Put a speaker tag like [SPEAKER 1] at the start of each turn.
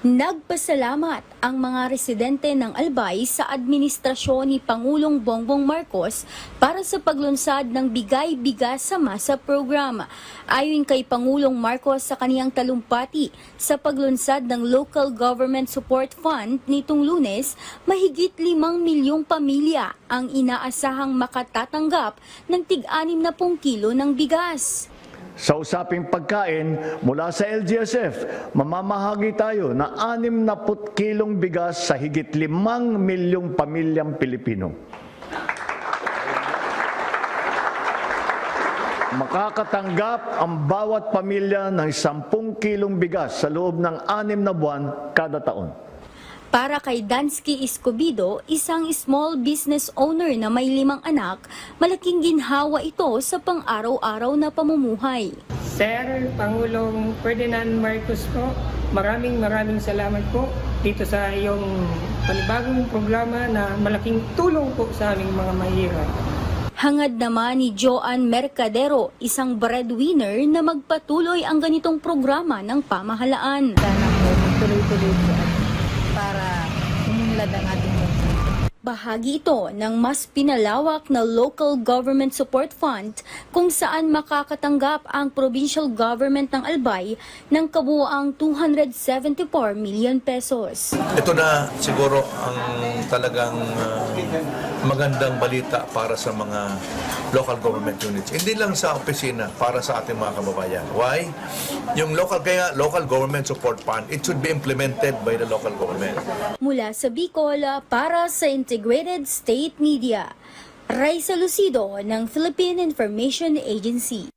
[SPEAKER 1] Nagpasalamat ang mga residente ng Albay sa administrasyon ni Pangulong Bongbong Marcos para sa paglunsad ng Bigay-Bigas sa Masa Program. Ayon kay Pangulong Marcos sa kaniyang talumpati sa paglunsad ng Local Government Support Fund nitong Lunes, mahigit 5 milyong pamilya ang inaasahang makatatanggap ng tig-60 kilo ng bigas.
[SPEAKER 2] Sa usaping pagkain, mula sa LGSF, mamamahagi tayo na 60 kilong bigas sa higit 5 milyong pamilyang Pilipino. Makakatanggap ang bawat pamilya ng 10 kilong bigas sa loob ng 6 na buwan kada taon.
[SPEAKER 1] Para kay Dansky Escobido, isang small business owner na may 5 anak, malaking ginhawa ito sa pang-araw-araw na pamumuhay.
[SPEAKER 3] Sir, Pangulong Ferdinand Marcos po, maraming salamat po dito sa iyong panibagong programa na malaking tulong po sa aming mga mahirap.
[SPEAKER 1] Hangad naman ni Joan Mercadero, isang breadwinner, na magpatuloy ang ganitong programa ng pamahalaan.
[SPEAKER 4] Sana po magtuloy-tuloy po para umunlad ang ating bansa.
[SPEAKER 1] Bahagi ito ng mas pinalawak na Local Government Support Fund kung saan makakatanggap ang provincial government ng Albay ng kabuuang 274 million pesos.
[SPEAKER 5] Ito na siguro ang talagang magandang balita para sa mga local government units. Hindi lang sa opisina, para sa ating mga kababayan. Why? Yung local government support fund, it should be implemented by the local government.
[SPEAKER 1] Mula sa Bicol, para sa Integrated State Media, Raisa Lucido ng Philippine Information Agency.